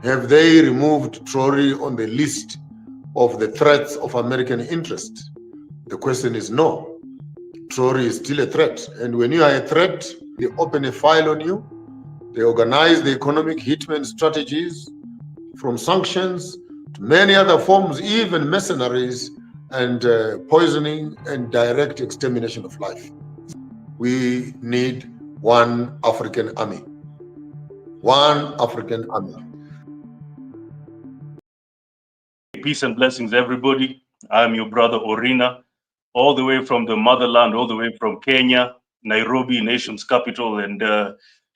Have they removed Traoré on the list of the threats of American interest? The question is no. Traoré is still a threat. And when you are a threat, they open a file on you. They organize the economic hitman strategies, from sanctions to many other forms, even mercenaries and poisoning and direct extermination of life. We need one African army. One African army. Peace and blessings, everybody. I'm your brother Orina, all the way from the motherland, all the way from Kenya, Nairobi, nation's capital. And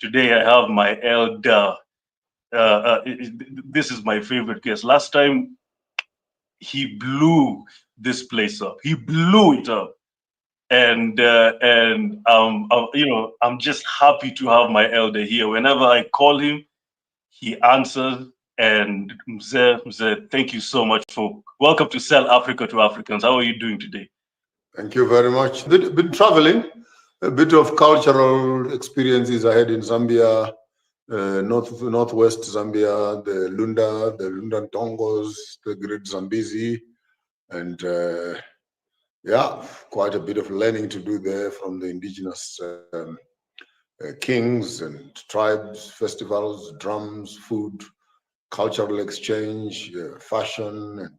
today I have my elder. This is my favorite guest. Last time he blew this place up. He blew it up. And you know, I'm just happy to have my elder here. Whenever I call him, he answers. And Mzee, thank you so much for welcome to Sell Africa to Africans. How are you doing today? Thank you very much. Been traveling, a bit of cultural experiences I had in Zambia, northwest Zambia, the Lunda Tongos, the Great Zambezi, and yeah, quite a bit of learning to do there from the indigenous kings and tribes, festivals, drums, food, cultural exchange, fashion, and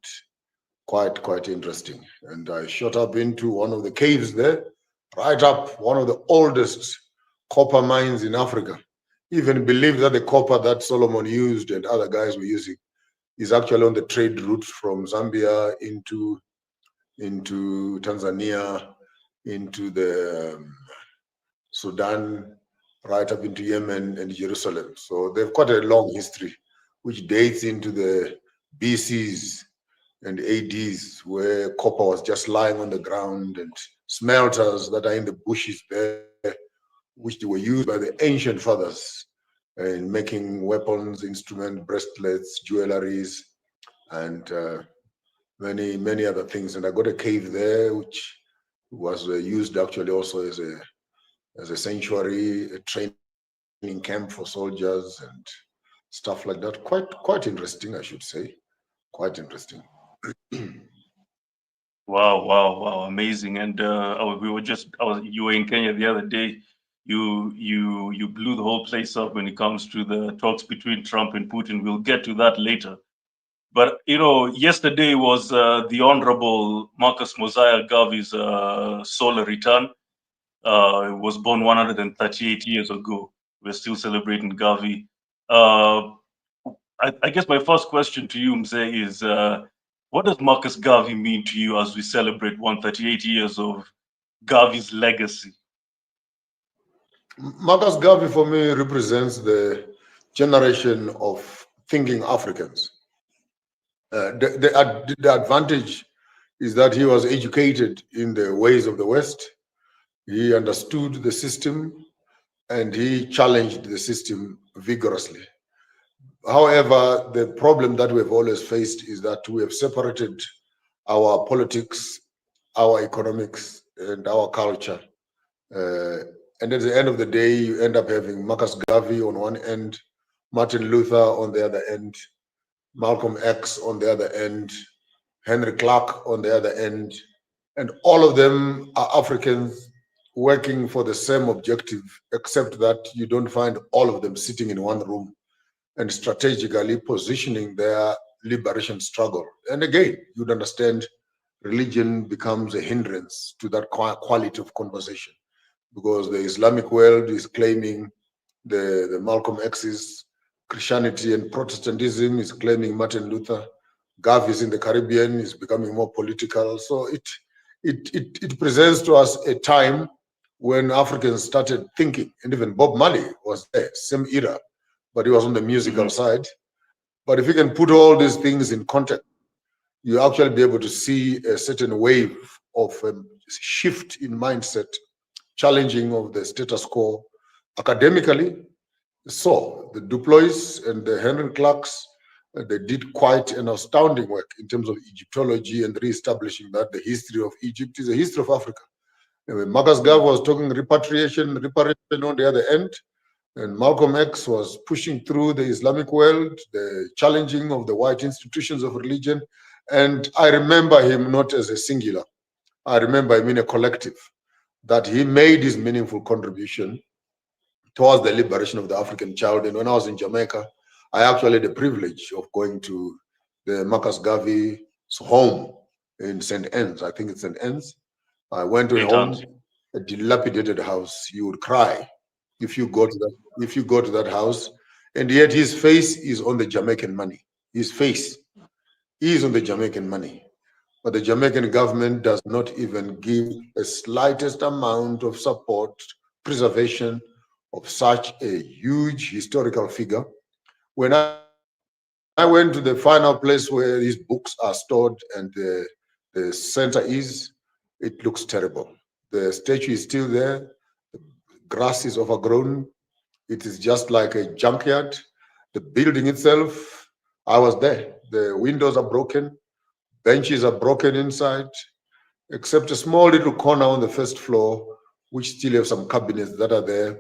quite interesting. And I shot up into one of the caves there, right up one of the oldest copper mines in Africa. Even believe that the copper that Solomon used and other guys were using is actually on the trade route from Zambia into Tanzania, into the Sudan, right up into Yemen and Jerusalem. So they've got a long history, which dates into the BCs and ADs, where copper was just lying on the ground, and smelters that are in the bushes there, which were used by the ancient fathers in making weapons, instruments, bracelets, jewelries, and many other things. And I got a cave there, which was used actually also as a sanctuary, a training camp for soldiers and stuff like that. Quite interesting, I should say. Quite interesting. Wow, amazing. And you were in Kenya the other day. You blew the whole place up when it comes to the talks between Trump and Putin. We'll get to that later. But you know, yesterday was the Honorable Marcus Mosiah Garvey's solar return. Was born 138 years ago. We're still celebrating Garvey. I guess my first question to you, Mzee, is what does Marcus Garvey mean to you as we celebrate 138 years of Garvey's legacy? Marcus Garvey for me represents the generation of thinking Africans. The advantage is that he was educated in the ways of the West. He understood the system and he challenged the system vigorously. However, the problem that we've always faced is that we have separated our politics, our economics, and our culture. And at the end of the day, you end up having Marcus Garvey on one end, Martin Luther on the other end, Malcolm X on the other end, Henry Clark on the other end, and all of them are Africans working for the same objective, except that you don't find all of them sitting in one room and strategically positioning their liberation struggle. And again, you'd understand religion becomes a hindrance to that quality of conversation, because the Islamic world is claiming the Malcolm X's, Christianity and Protestantism is claiming Martin Luther, Garvey's in the Caribbean is becoming more political. So it presents to us a time when Africans started thinking, and even Bob Marley was there, same era, but he was on the musical side. But if you can put all these things in context, you actually be able to see a certain wave of a shift in mindset, challenging of the status quo academically. So the Du Plessis and the Henry Clarks, they did quite an astounding work in terms of Egyptology and reestablishing that the history of Egypt is a history of Africa. Anyway, Marcus Garvey was talking repatriation on the other end. And Malcolm X was pushing through the Islamic world, the challenging of the white institutions of religion. And I remember him not as a singular. I remember him in a collective, that he made his meaningful contribution towards the liberation of the African child. And when I was in Jamaica, I actually had the privilege of going to the Marcus Garvey's home in St. Anne's. I think it's St. Anne's. I went to a home, a dilapidated house. You would cry if you go to that house, and yet his face is on the Jamaican money. His face is on the Jamaican money. But the Jamaican government does not even give a slightest amount of support, preservation of such a huge historical figure. When I went to the final place where these books are stored and the center is, it looks terrible. The statue is still there. The grass is overgrown. It is just like a junkyard. The building itself, I was there. The windows are broken. Benches are broken inside, except a small little corner on the first floor, which still have some cabinets that are there,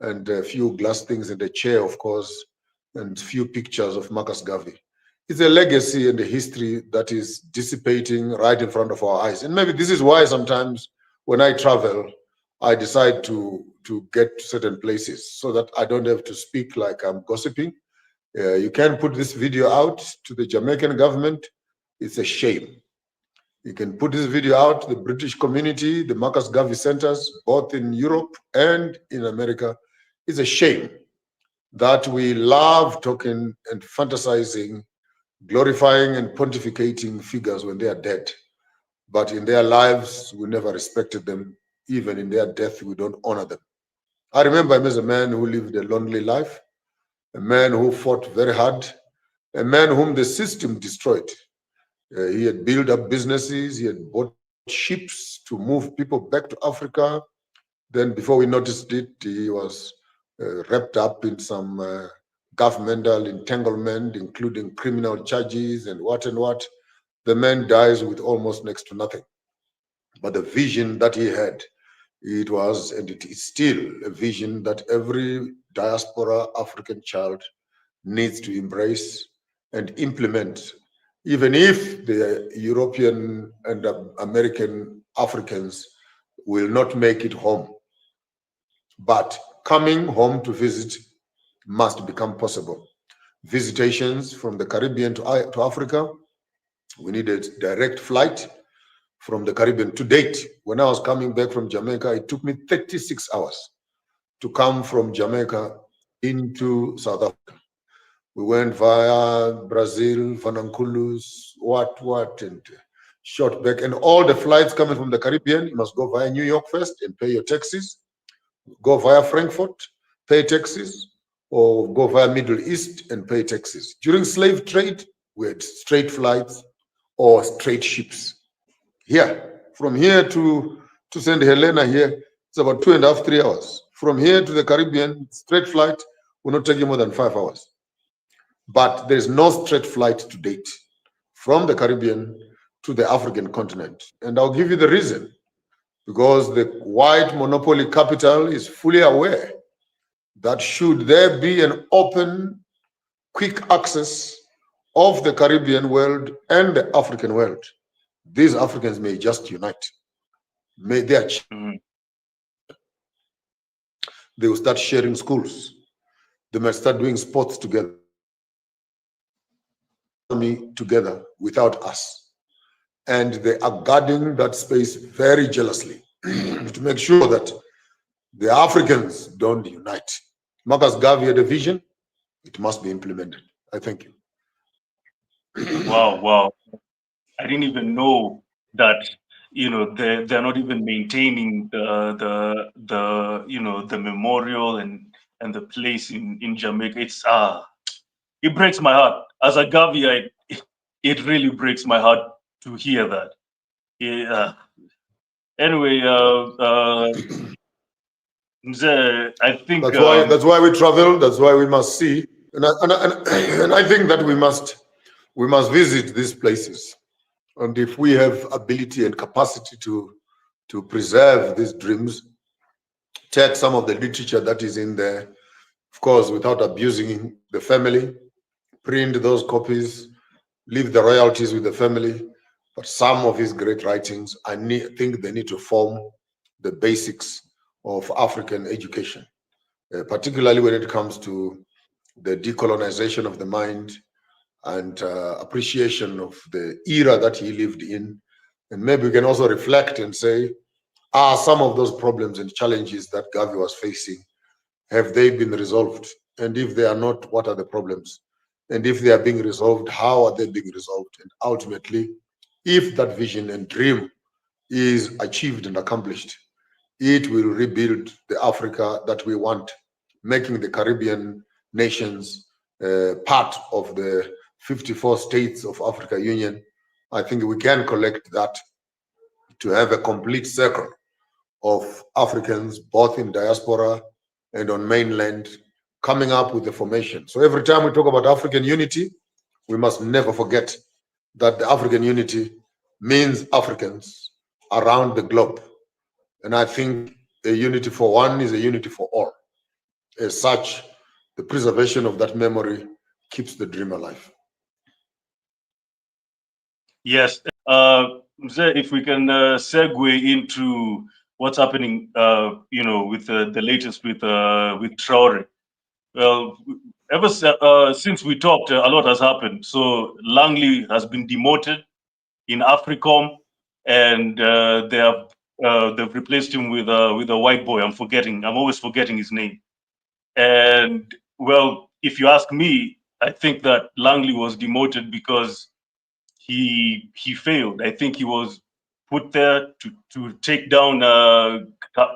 and a few glass things and a chair, of course, and few pictures of Marcus Garvey. It's a legacy and a history that is dissipating right in front of our eyes. And maybe this is why sometimes when I travel, I decide to get to certain places so that I don't have to speak like I'm gossiping. You can put this video out to the Jamaican government. It's a shame. You can put this video out to the British community, the Marcus Garvey centers, both in Europe and in America. It's a shame that we love talking and fantasizing, glorifying and pontificating figures when they are dead. But in their lives, we never respected them. Even in their death, we don't honor them. I remember him as a man who lived a lonely life, a man who fought very hard, a man whom the system destroyed. He had built up businesses, he had bought ships to move people back to Africa. Then before we noticed it, he was wrapped up in some governmental entanglement, including criminal charges and what. The man dies with almost next to nothing. But the vision that he had, it was, and it is still a vision that every diaspora African child needs to embrace and implement, even if the European and American Africans will not make it home. But coming home to visit must become possible. Visitations from the Caribbean to Africa, we need a direct flight from the Caribbean. To date, when I was coming back from Jamaica, it took me 36 hours to come from Jamaica into South Africa. We went via Brazil, Vananculus, and short back. And all the flights coming from the Caribbean, you must go via New York first and pay your taxes. Go via Frankfurt, pay taxes, or go via Middle East and pay taxes. During slave trade, we had straight flights or straight ships. Here, from here to St. Helena here, it's about 2.5, 3 hours. From here to the Caribbean, straight flight will not take you more than 5 hours. But there is no straight flight to date from the Caribbean to the African continent. And I'll give you the reason. Because the white monopoly capital is fully aware that should there be an open, quick access of the Caribbean world and the African world, these Africans may just unite. May they will start sharing schools. They might start doing sports together. Together without us. And they are guarding that space very jealously to make sure that the Africans don't unite. Marcus Garvey had a vision. It must be implemented. I thank you. Wow. I didn't even know that, they're not even maintaining the memorial and the place in Jamaica. It breaks my heart. As a Garveyite, it really breaks my heart to hear that. Yeah. Anyway, I think that's why we travel. That's why we must see, and I think that we must visit these places. And if we have ability and capacity to preserve these dreams, take some of the literature that is in there, of course, without abusing the family, print those copies, leave the royalties with the family. But some of his great writings, I think they need to form the basics of African education, particularly when it comes to the decolonization of the mind and appreciation of the era that he lived in. And maybe we can also reflect and say, are some of those problems and challenges that Garvey was facing, have they been resolved? And if they are not, what are the problems? And if they are being resolved, how are they being resolved? And ultimately, if that vision and dream is achieved and accomplished, it will rebuild the Africa that we want, making the Caribbean nations part of the 54 states of Africa Union. I think we can collect that to have a complete circle of Africans, both in diaspora and on mainland, coming up with the formation. So every time we talk about African unity, we must never forget that the African unity means Africans around the globe. And I think a unity for one is a unity for all. As such, the preservation of that memory keeps the dream alive. Yes. If we can segue into what's happening, with the latest with Traore. Well, since we talked, a lot has happened. So Langley has been demoted in AFRICOM, and they've replaced him with a white boy. I'm always forgetting his name. And well, if you ask me, I think that Langley was demoted because he failed. I think he was put there to take down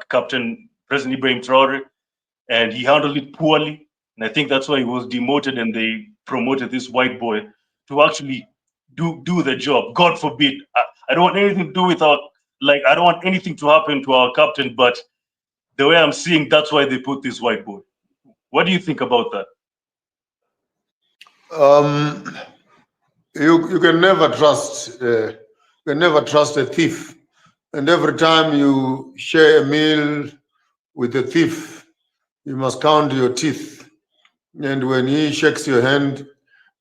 Captain President Ibrahim Traore, and he handled it poorly. And I think that's why he was demoted, and they promoted this white boy to actually do the job. God forbid. I don't want anything to do with I don't want anything to happen to our captain, but the way I'm seeing, that's why they put this white boy. What do you think about that? You can never trust a thief, and every time you share a meal with a thief, you must count your teeth, and when he shakes your hand,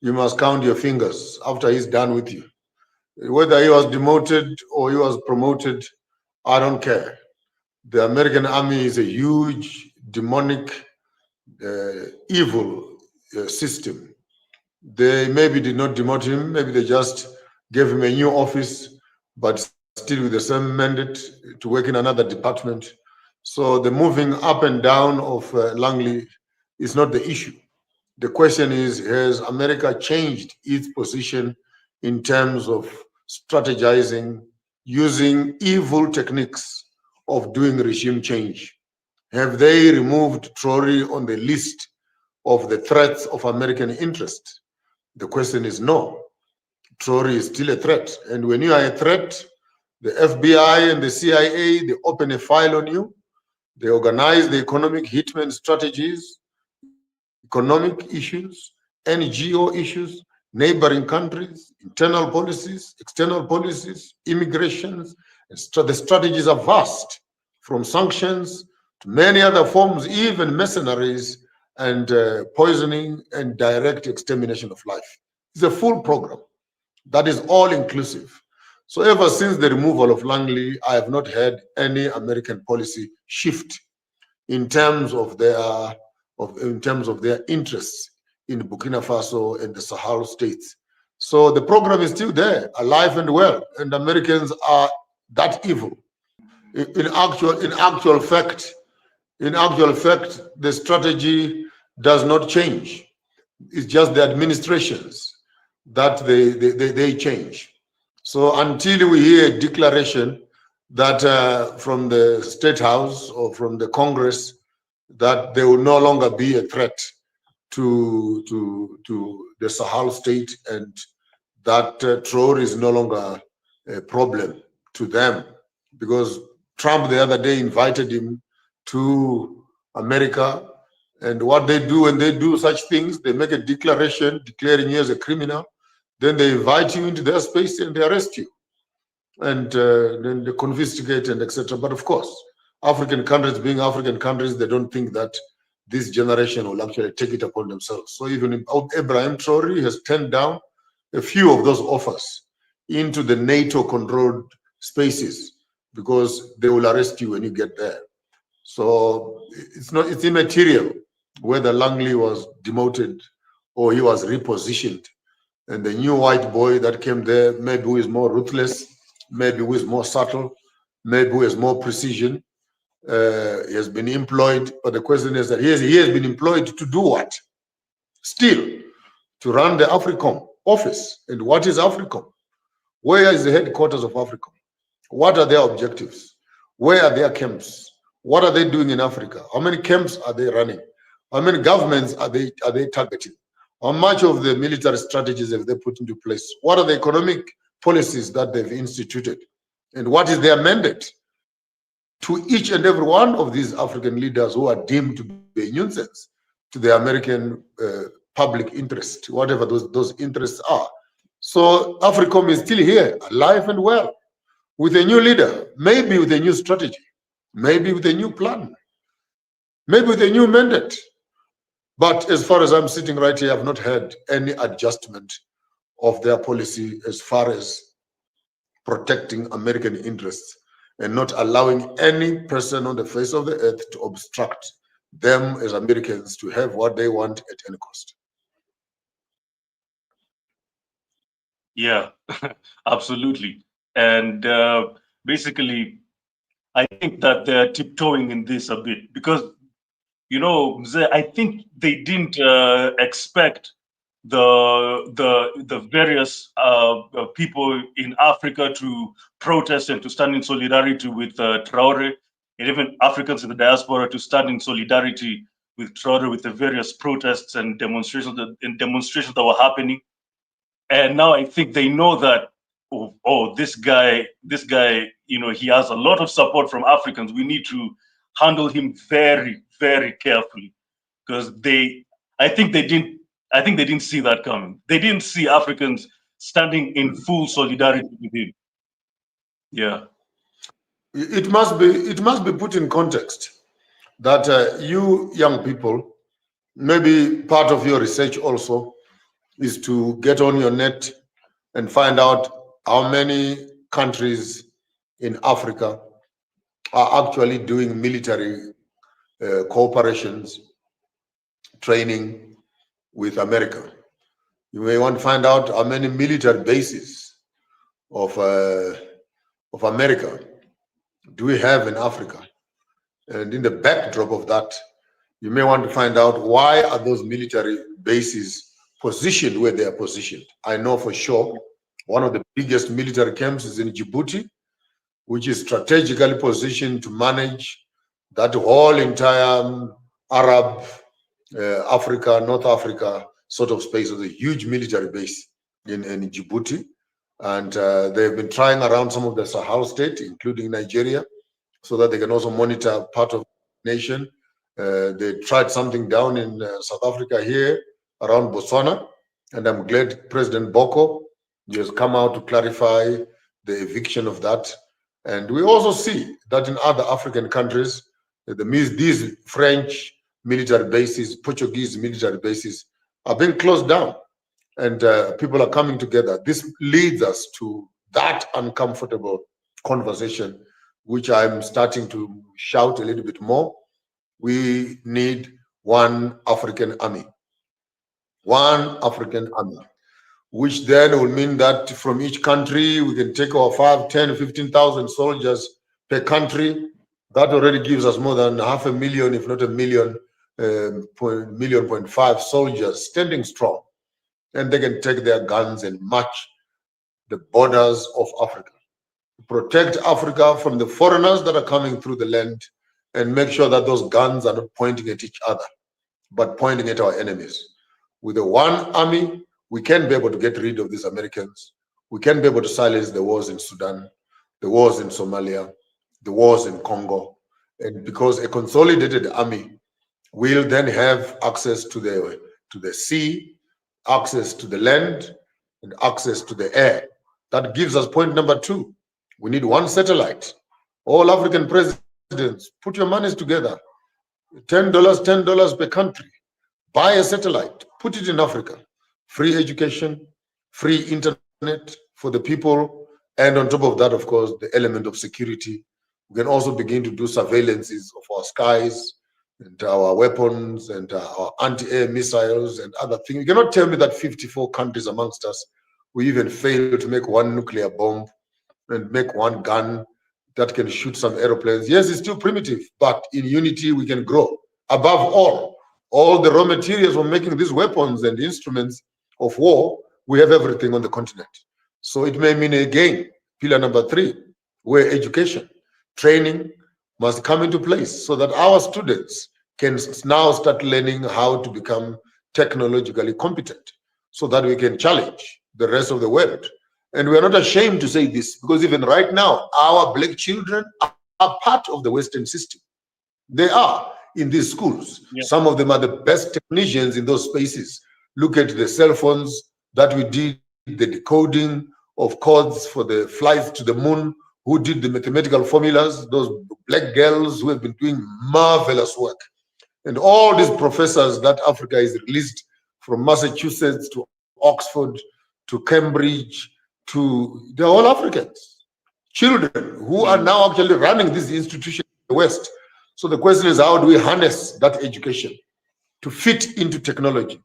you must count your fingers after he's done with you. Whether he was demoted or he was promoted, I don't care. The American army is a huge demonic evil system. They maybe did not demote him, maybe they just gave him a new office, but still with the same mandate to work in another department. So the moving up and down of Langley is not the issue. The question is, has America changed its position in terms of strategizing, using evil techniques of doing regime change? Have they removed Traoré on the list of the threats of American interest? The question is no. Traoré is still a threat. And when you are a threat, the FBI and the CIA, they open a file on you. They organize the economic hitman strategies, economic issues, NGO issues, neighboring countries, internal policies, external policies, immigrations. The strategies are vast, from sanctions to many other forms, even mercenaries and poisoning and direct extermination of life. It's a full program that is all inclusive. So ever since the removal of Langley, I have not had any American policy shift in terms of their interests in Burkina Faso and the Sahel states. So the program is still there, alive and well, and Americans are that evil. In actual fact, the strategy does not change. It's just the administrations that they change. So until we hear a declaration that from the State House or from the Congress that there will no longer be a threat to the Sahel state and that Traoré is no longer a problem to them, because Trump the other day invited him to America, and what they do when they do such things, they make a declaration declaring you as a criminal, then they invite you into their space and they arrest you, and then they confiscate and etc. But of course, African countries being African countries, they don't think that this generation will actually take it upon themselves. So even Ibrahim Traore has turned down a few of those offers into the NATO-controlled spaces because they will arrest you when you get there. So it's immaterial whether Langley was demoted or he was repositioned. And the new white boy that came there, maybe who is more ruthless, maybe who is more subtle, maybe who has more precision, he has been employed. But the question is that he has been employed to do what? Still, to run the AFRICOM office. And what is AFRICOM? Where is the headquarters of AFRICOM? What are their objectives? Where are their camps? What are they doing in Africa? How many camps are they running? How many governments are they targeting? How much of the military strategies have they put into place? What are the economic policies that they've instituted? And what is their mandate to each and every one of these African leaders who are deemed to be a nuisance to the American public interest, whatever those interests are? So AFRICOM is still here, alive and well, with a new leader, maybe with a new strategy, maybe with a new plan, maybe with a new mandate. But as far as I'm sitting right here, I've not heard any adjustment of their policy as far as protecting American interests and not allowing any person on the face of the earth to obstruct them as Americans to have what they want at any cost. Yeah, absolutely. And basically, I think that they're tiptoeing in this a bit because, you know, Mzee, I think they didn't expect the various people in Africa to protest and to stand in solidarity with Traore, and even Africans in the diaspora to stand in solidarity with Traore with the various protests and demonstrations that were happening. And now I think they know that, this guy, you know, he has a lot of support from Africans. We need to handle him very, very carefully because I think they didn't see that coming. They didn't see Africans standing in full solidarity with him. Yeah. It must be put in context that you young people, maybe part of your research also is to get on your net and find out how many countries in Africa are actually doing military cooperations, training with America. You may want to find out how many military bases of America do we have in Africa. And in the backdrop of that, you may want to find out why are those military bases positioned where they are positioned. I know for sure one of the biggest military camps is in Djibouti, which is strategically positioned to manage that whole entire Arab, Africa, North Africa sort of space. Of a huge military base in Djibouti. And they've been trying around some of the Sahel states, including Nigeria, so that they can also monitor part of the nation. They tried something down in South Africa here, around Botswana, and I'm glad President Boko has come out to clarify the eviction of that. And we also see that in other African countries, these French military bases, Portuguese military bases are being closed down, and people are coming together. This leads us to that uncomfortable conversation, which I'm starting to shout a little bit more. We need one African army. One African army, which then will mean that from each country, we can take our 5, 10, 15,000 soldiers per country. That already gives us more than 500,000, if not 1.5 soldiers standing strong. And they can take their guns and march the borders of Africa. Protect Africa from the foreigners that are coming through the land and make sure that those guns are not pointing at each other, but pointing at our enemies. With the one army, we can be able to get rid of these Americans. We can be able to silence the wars in Sudan, the wars in Somalia, the wars in Congo. And because a consolidated army will then have access to the sea, access to the land, and access to the air. That gives us point number 2. We need one satellite. All African presidents, put your monies together. $10 per country. Buy a satellite, put it in Africa. Free education, free internet for the people, and on top of that, of course, the element of security. We can also begin to do surveillances of our skies and our weapons and our anti-air missiles and other things. You cannot tell me that 54 countries amongst us, we even fail to make one nuclear bomb and make one gun that can shoot some aeroplanes. Yes, it's still primitive, but in unity we can grow. Above all the raw materials for making these weapons and instruments of war, we have everything on the continent. So it may mean again, pillar number 3, where education, training must come into place so that our students can now start learning how to become technologically competent so that we can challenge the rest of the world. And we are not ashamed to say this, because even right now, our black children are part of the Western system. They are in these schools. Yeah. Some of them are the best technicians in those spaces. Look at the cell phones that we did, the decoding of codes for the flights to the moon, who did the mathematical formulas, those black girls who have been doing marvelous work. And all these professors that Africa is released from Massachusetts to Oxford to Cambridge they're all Africans, children who are now actually running these institutions in the West. So the question is, how do we harness that education to fit into technology,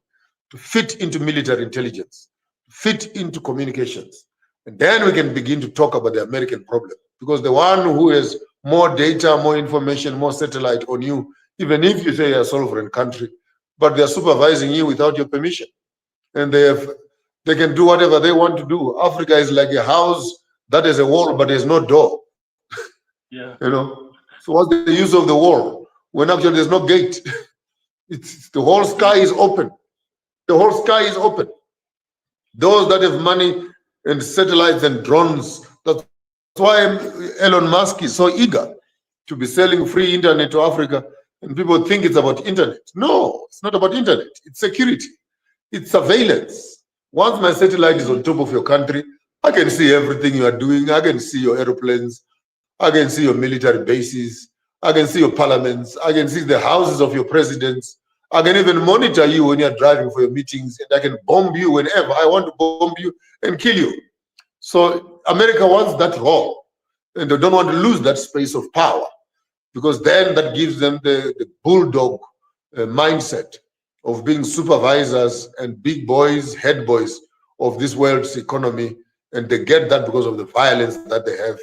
to fit into military intelligence, to fit into communications? And then we can begin to talk about the American problem. Because the one who has more data, more information, more satellite on you, even if you say you're a sovereign country, but they're supervising you without your permission. And they can do whatever they want to do. Africa is like a house that has a wall, but there's no door. Yeah. You know? So what's the use of the wall when actually there's no gate? It's the whole sky is open. The whole sky is open. Those that have money and satellites and drones, that's why Elon Musk is so eager to be selling free internet to Africa. And people think it's about internet. No, it's not about internet. It's security. It's surveillance. Once my satellite is on top of your country, I can see everything you are doing. I can see your aeroplanes. I can see your military bases. I can see your parliaments. I can see the houses of your presidents. I can even monitor you when you're driving for your meetings, and I can bomb you whenever I want to bomb you and kill you. So America wants that role, and they don't want to lose that space of power, because then that gives them the bulldog mindset of being supervisors and big boys, head boys of this world's economy. And they get that because of the violence that they have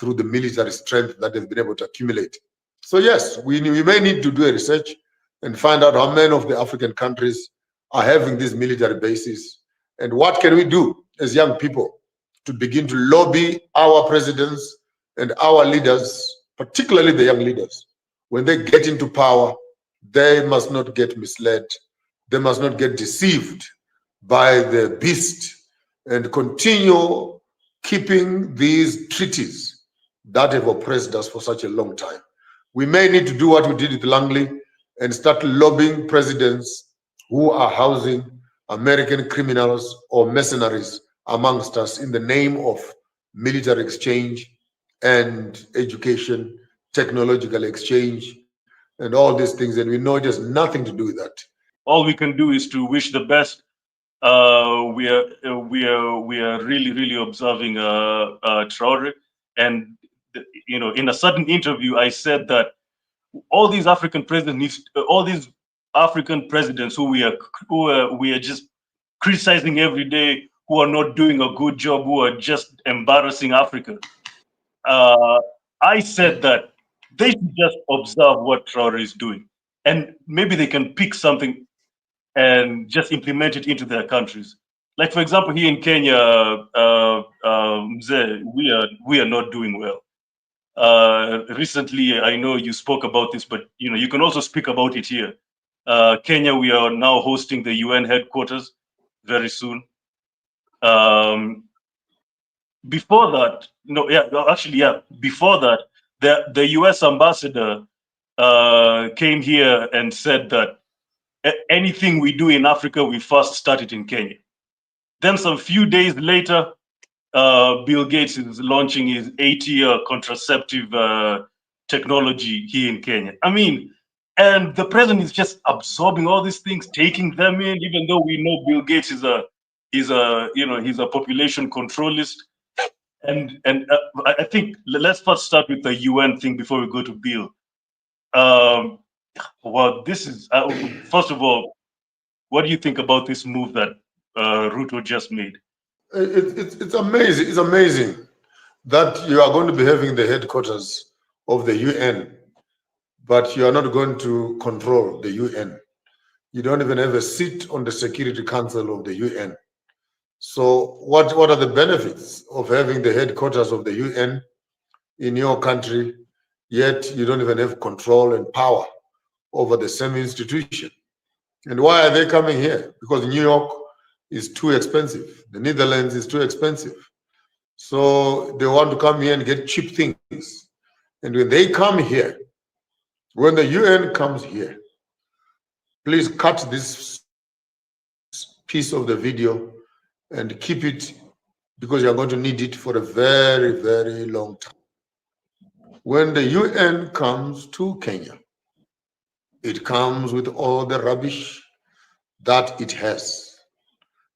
through the military strength that they've been able to accumulate. So yes, we may need to do a research and find out how many of the African countries are having these military bases, and what can we do as young people to begin to lobby our presidents and our leaders, particularly the young leaders. When they get into power, they must not get misled. They must not get deceived by the beast, and continue keeping these treaties that have oppressed us for such a long time. We may need to do what we did with Langley and start lobbying presidents who are housing American criminals or mercenaries amongst us in the name of military exchange and education, technological exchange, and all these things. And we know it has nothing to do with that. All we can do is to wish the best. We are really observing Traore, and in a certain interview, I said that all these African presidents, who we are just criticizing every day, who are not doing a good job, who are just embarrassing Africa. I said that they should just observe what Traore is doing, and maybe they can pick something and just implement it into their countries. Like, for example, here in Kenya, Mzee, we are not doing well. Recently, I know you spoke about this, but you can also speak about it here. Kenya, we are now hosting the UN headquarters very soon. Before that, before that, the US ambassador came here and said that anything we do in Africa, we first start it in Kenya. Then some few days later, Bill Gates is launching his 8-year contraceptive technology here in Kenya. I mean, And the president is just absorbing all these things, taking them in, even though we know Bill Gates is a he's a population controlist. And I think let's first start with the UN thing before we go to Bill. Well, this is first of all, what do you think about this move that Ruto just made? It's amazing. It's amazing that you are going to be having the headquarters of the UN, but you are not going to control the UN. You don't even have a seat on the Security Council of the UN. So what are the benefits of having the headquarters of the UN in your country, yet you don't even have control and power over the same institution? And why are they coming here? Because New York is too expensive. The Netherlands is too expensive. So they want to come here and get cheap things. And when they come here, when the UN comes here, please cut this piece of the video and keep it, because you're going to need it for a very, very long time. When the UN comes to Kenya, it comes with all the rubbish that it has.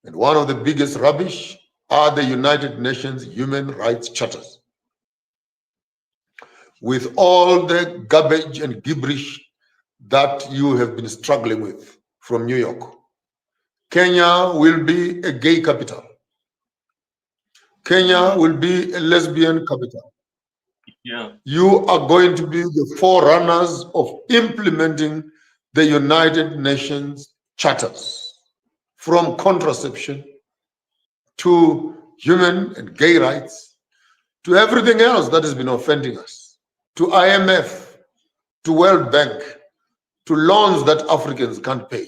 And one of the biggest rubbish are the United Nations Human Rights Charters, with all the garbage and gibberish that you have been struggling with from New York. Kenya will be a gay capital. Kenya will be a lesbian capital. Yeah. You are going to be the forerunners of implementing the United Nations charters, from contraception to human and gay rights, to everything else that has been offending us, to IMF, to World Bank, to loans that Africans can't pay.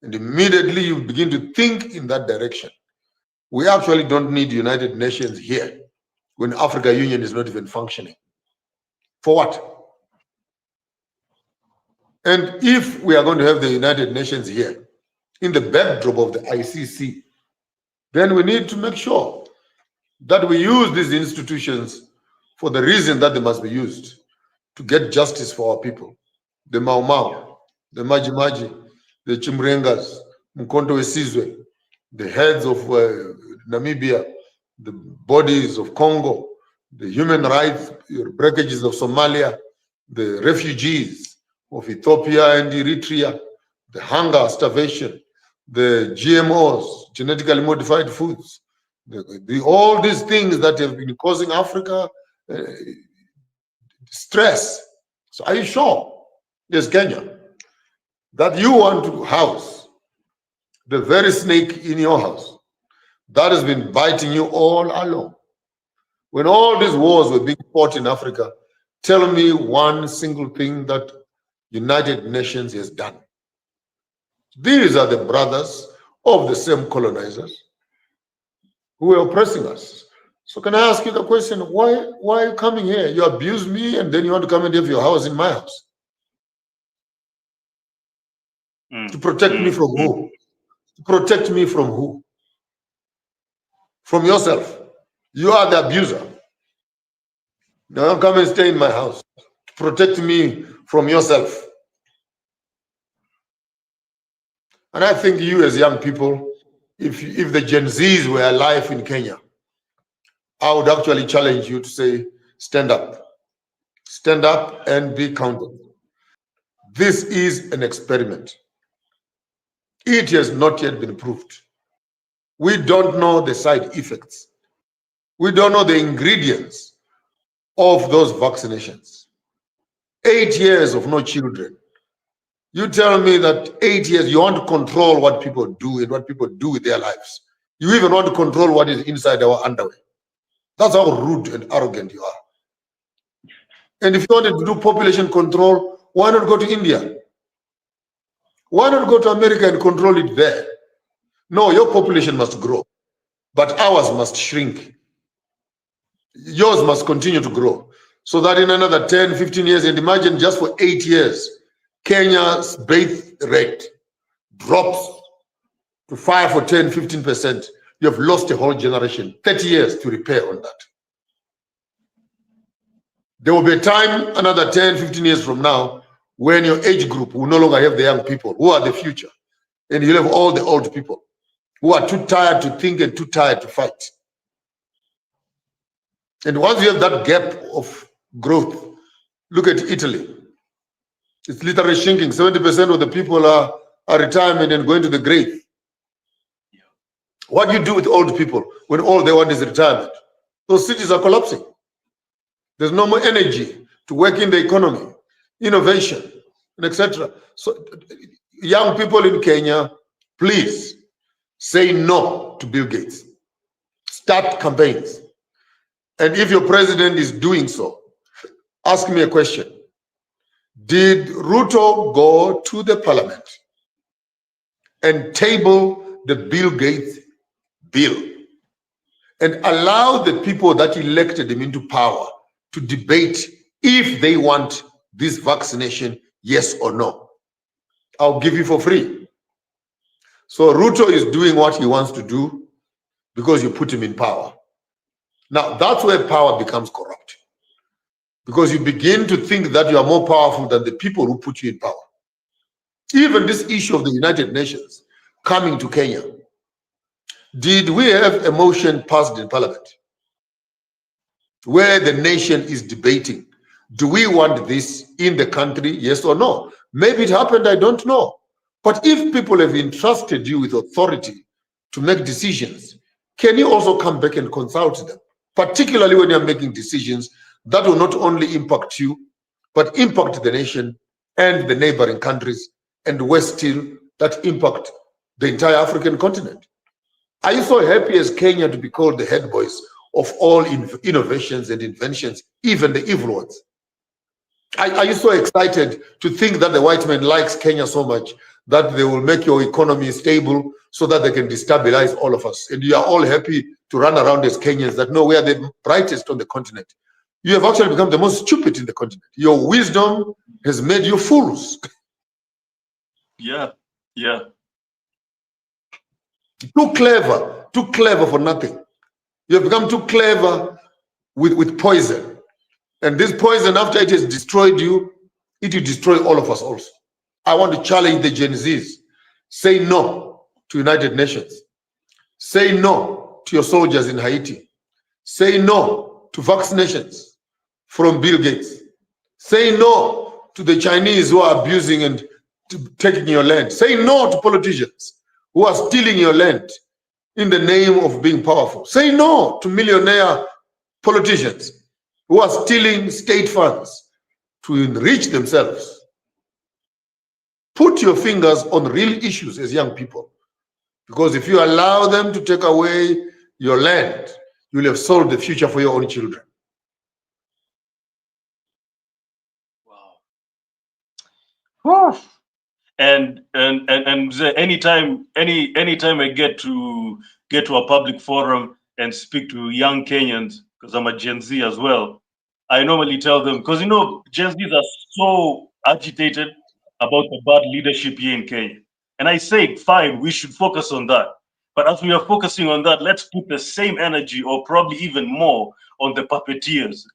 And immediately you begin to think in that direction. We actually don't need United Nations here when Africa Union is not even functioning. For what? And if we are going to have the United Nations here in the backdrop of the ICC, then we need to make sure that we use these institutions for the reason that they must be used, to get justice for our people. The Mau Mau, the Maji Maji, the Chimrengas, Mkonto Wesizwe, the heads of Namibia, the bodies of Congo, the human rights breakages of Somalia, the refugees of Ethiopia and Eritrea, the hunger, starvation, the GMOs, genetically modified foods, all these things that have been causing Africa stress. So are you sure, yes, Kenya, that you want to house the very snake in your house that has been biting you all along? When all these wars were being fought in Africa, tell me one single thing that United Nations has done. These are the brothers of the same colonizers who were oppressing us. So can I ask you the question, why are you coming here? You abuse me and then you want to come and have your house in my house? To protect me from who? To protect me from who? From yourself. You are the abuser. Now come and stay in my house. To protect me from yourself. And I think you as young people, if the Gen Zs were alive in Kenya, I would actually challenge you to say, stand up. Stand up and be counted. This is an experiment. It has not yet been proved. We don't know the side effects. We don't know the ingredients of those vaccinations. 8 years of no children. You tell me that 8 years, you want to control what people do and what people do with their lives. You even want to control what is inside our underwear. That's how rude and arrogant you are. And if you wanted to do population control, why not go to India? Why not go to America and control it there? No, your population must grow, but ours must shrink. Yours must continue to grow, so that in another 10, 15 years, and imagine just for 8 years, Kenya's birth rate drops to 5 or 10, 15%. You have lost a whole generation, 30 years to repair on that. There will be a time, another 10, 15 years from now, when your age group will no longer have the young people who are the future, and you'll have all the old people who are too tired to think and too tired to fight. And once you have that gap of growth, look at Italy. It's literally shrinking. 70% of the people are retirement and going to the grave. What do you do with old people when all they want is retirement? Those cities are collapsing. There's no more energy to work in the economy, innovation, and etc. So young people in Kenya, please say no to Bill Gates. Start campaigns. And if your president is doing so, ask me a question. Did Ruto go to the parliament and table the Bill Gates bill and allow the people that elected him into power to debate if they want this vaccination, yes or no? I'll give you for free. So Ruto is doing what he wants to do because you put him in power. Now, that's where power becomes corrupt, because you begin to think that you are more powerful than the people who put you in power. Even this issue of the United Nations coming to Kenya, did we have a motion passed in parliament where the nation is debating, do we want this in the country, yes or no? Maybe it happened, I don't know. But if people have entrusted you with authority to make decisions, can you also come back and consult them? Particularly when you're making decisions that will not only impact you, but impact the nation and the neighboring countries, and worse still, that impact the entire African continent. Are you so happy as Kenya to be called the head boys of all innovations and inventions, even the evil ones? Are you so excited to think that the white man likes Kenya so much that they will make your economy stable so that they can destabilize all of us? And you are all happy to run around as Kenyans that no, we are the brightest on the continent. You have actually become the most stupid in the continent. Your wisdom has made you fools. Yeah. Too clever for nothing. You have become too clever with poison. And this poison, after it has destroyed you, it will destroy all of us also. I want to challenge the Gen Zs. Say no to United Nations. Say no to your soldiers in Haiti. Say no to vaccinations from Bill Gates. Say no to the Chinese who are abusing and taking your land. Say no to politicians who are stealing your land in the name of being powerful. Say no to millionaire politicians who are stealing state funds to enrich themselves. Put your fingers on real issues as young people, because if you allow them to take away your land, you'll have sold the future for your own children. Wow. And anytime I get to a public forum and speak to young Kenyans, because I'm a Gen Z as well, I normally tell them, because Gen Zs are so agitated about the bad leadership here in Kenya. And I say, fine, we should focus on that. But as we are focusing on that, let's put the same energy, or probably even more, on the puppeteers.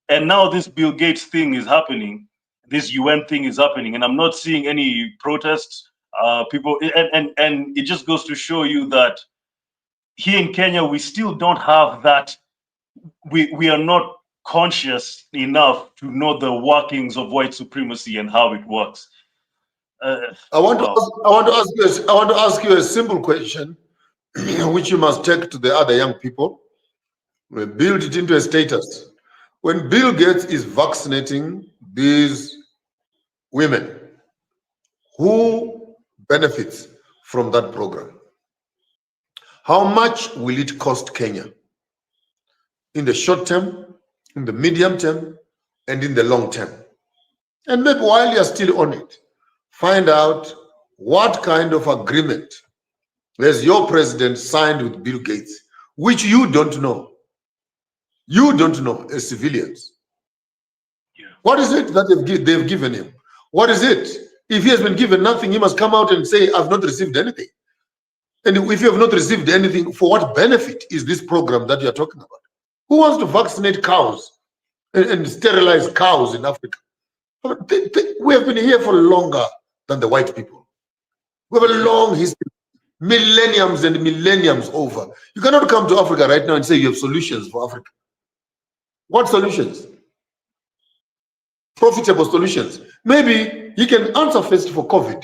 And now this Bill Gates thing is happening. This UN thing is happening, and I'm not seeing any protests. People, and it just goes to show you that here in Kenya, we still don't have that. We are not conscious enough to know the workings of white supremacy and how it works. I want to ask you a simple question, which you must take to the other young people. We build it into a status. When Bill Gates is vaccinating these women, who benefits from that program? How much will it cost Kenya in the short term, in the medium term, and in the long term? And maybe while you're still on it, find out what kind of agreement has your president signed with Bill Gates, which you don't know. You don't know as civilians. Yeah. What is it that they've given him? What is it? If he has been given nothing, he must come out and say, I've not received anything. And if you have not received anything, for what benefit is this program that you're talking about? Who wants to vaccinate cows and sterilize cows in Africa? We have been here for longer than the white people. We have a long history, millenniums and millenniums over. You cannot come to Africa right now and say you have solutions for Africa. What solutions? Profitable solutions. Maybe he can answer first for COVID.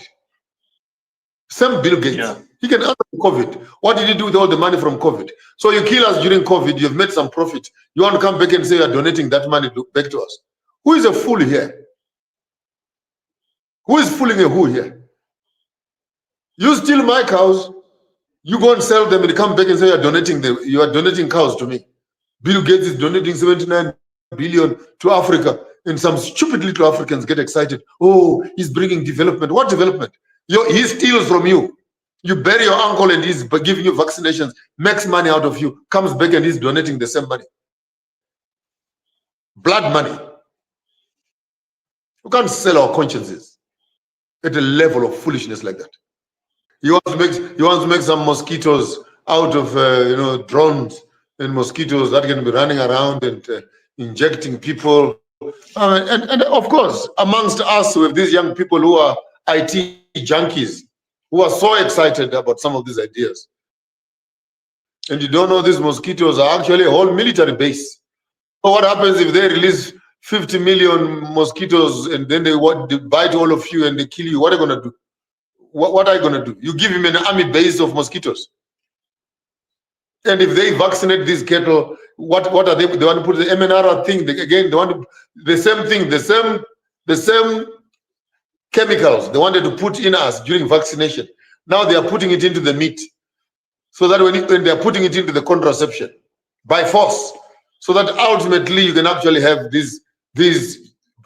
Same Bill Gates. He can answer for COVID. What did he do with all the money from COVID? So you kill us during COVID, you've made some profit. You want to come back and say you're donating that money back to us. Who is a fool here? Who is fooling a who here? You steal my cows, you go and sell them and come back and say you are donating cows to me. Bill Gates is donating 79 billion to Africa, and some stupid little Africans get excited. Oh, he's bringing development. What development? He steals from you. You bury your uncle and he's giving you vaccinations, makes money out of you, comes back and he's donating the same money. Blood money. You can't sell our consciences at a level of foolishness like that. He wants to make some mosquitoes out of drones and mosquitoes that can be running around and injecting people. And of course, amongst us, we have these young people who are IT junkies, who are so excited about some of these ideas. And you don't know these mosquitoes are actually a whole military base. So what happens if they release 50 million mosquitoes and then they bite all of you and they kill you? What are you going to do? What are you going to do? You give him an army base of mosquitoes. And if they vaccinate these cattle, what are they? They want to put the MNR thing again. They want to, the same thing, the same chemicals they wanted to put in us during vaccination. Now they are putting it into the meat, so that when they are putting it into the contraception by force, so that ultimately you can actually have these